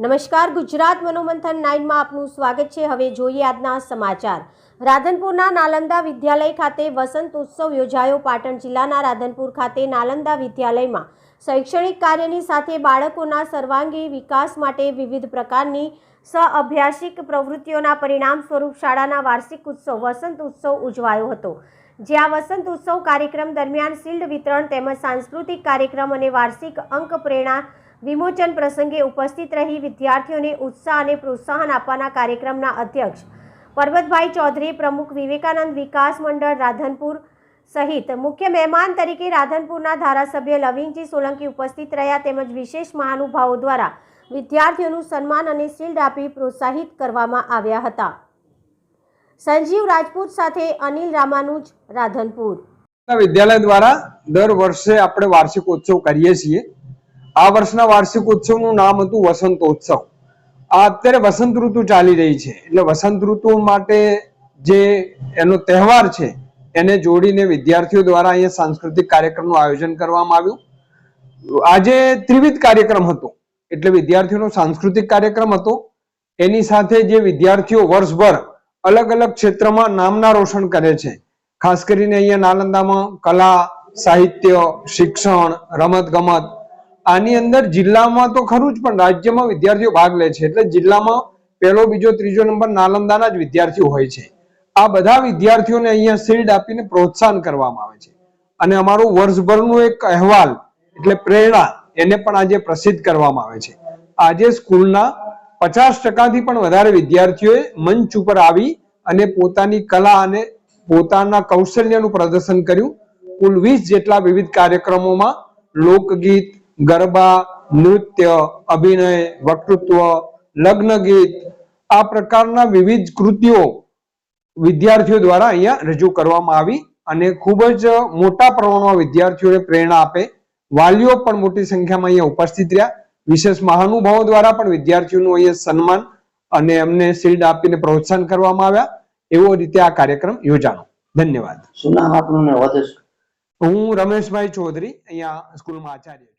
નમસ્કાર, ગુજરાત મનોમંથન 9 માં આપનું સ્વાગત છે। હવે જોઈએ આજના સમાચાર। રાધનપુરના નાલંદા વિદ્યાલય ખાતે વસંત ઉત્સવ યોજાયો। પાટણ જિલ્લાના રાધનપુર ખાતે નાલંદા વિદ્યાલયમાં શૈક્ષણિક કાર્યની સાથે બાળકોના સર્વાંગી વિકાસ માટે વિવિધ પ્રકારની સહઅભ્યાસિક પ્રવૃત્તિઓના પરિણામ સ્વરૂપ શાળાના વાર્ષિક ઉત્સવ વસંત ઉત્સવ ઉજવાયો હતો। જ્યાં વસંત ઉત્સવ કાર્યક્રમ દરમિયાન શિલ્ડ વિતરણ તેમજ સાંસ્કૃતિક કાર્યક્રમ અને વાર્ષિક અંક પ્રેરણા વિમોચન પ્રસંગે ઉપસ્થિત રહી વિદ્યાર્થીઓને ઉત્સાહ અને પ્રોત્સાહન આપવાના કાર્યક્રમના અધ્યક્ષ પરબતભાઈ ચૌધરી, પ્રમુખ વિવેકાનંદ વિકાસ મંડળ રાધનપુર સહિત મુખ્ય મહેમાન તરીકે રાધનપુરના ધારાસભ્ય લવિંગજી સોલંકી ઉપસ્થિત રહ્યા। તેમજ વિશેષ મહાનુભાવો દ્વારા વિદ્યાર્થીઓનું સન્માન અને શિલ્ડ આપી પ્રોત્સાહિત કરવામાં આવ્યા હતા। સંજીવ રાજપૂત સાથે અનિલ રામાનુજ, રાધનપુર। વિદ્યાલય દ્વારા દર વર્ષે આપણે વાર્ષિક ઉત્સવ કરીએ છીએ। આ વર્ષના વાર્ષિક ઉત્સવનું નામ હતું વસંતોત્સવ। આ અત્યારે વસંત ઋતુ ચાલી રહી છે એટલે વસંત ઋતુ માટે જે એનો તહેવાર છે એને જોડીને વિદ્યાર્થીઓ દ્વારા અહીંયા સાંસ્કૃતિક કાર્યક્રમનું આયોજન કરવામાં આવ્યું। આજે ત્રિવિધ કાર્યક્રમ હતો એટલે વિદ્યાર્થીઓનો સાંસ્કૃતિક કાર્યક્રમ હતો, એની સાથે જે વિદ્યાર્થીઓ વર્ષભર અલગ અલગ ક્ષેત્રમાં નામના રોશન કરે છે, ખાસ કરીને અહીંયા નાલંદામાં કલા, સાહિત્ય, શિક્ષણ, રમત ગમત, આની અંદર જિલ્લામાં તો ખરું જ પણ રાજ્યમાં વિદ્યાર્થીઓ ભાગ લે છે એટલે જિલ્લામાં પહેલો, બીજો, ત્રીજો નંબર નાલંદાના જ વિદ્યાર્થીઓ હોય છે। આ બધા વિદ્યાર્થીઓને અહીંયા શિલ્ડ આપીને પ્રોત્સાહન કરવામાં આવે છે અને અમારું વર્ષભરનું એક અહેવાલ એટલે પ્રેરણા એને પણ આજે પ્રસિદ્ધ કરવામાં આવે છે। આજે સ્કૂલના 50% પણ વધારે વિદ્યાર્થીઓએ મંચ ઉપર આવી અને પોતાની કલા અને પોતાના કૌશલ્યનું પ્રદર્શન કર્યું। કુલ 20 જેટલા વિવિધ કાર્યક્રમોમાં લોકગીત, ગરબા, નૃત્ય, અભિનય, વક્તૃત્વ, લગ્ન ગીત, આ પ્રકારના વિવિધ કૃતિઓ વિદ્યાર્થીઓ દ્વારા અહીંયા રજૂ કરવામાં આવી અને ખૂબ જ મોટા પ્રમાણમાં વિદ્યાર્થીઓને પ્રેરણા આપે। વાલીઓ પણ મોટી સંખ્યામાં અહીંયા ઉપસ્થિત રહ્યા। વિશેષ મહાનુભાવો દ્વારા પણ વિદ્યાર્થીઓનું અહીંયા સન્માન અને એમને શિલ્ડ આપીને પ્રોત્સાહન કરવામાં આવ્યા। એવો રીતે આ કાર્યક્રમ યોજાનો। ધન્યવાદ। શું નામ આપનું ને હોદ્દો? હું રમેશભાઈ ચૌધરી, અહીંયા સ્કૂલમાં આચાર્ય।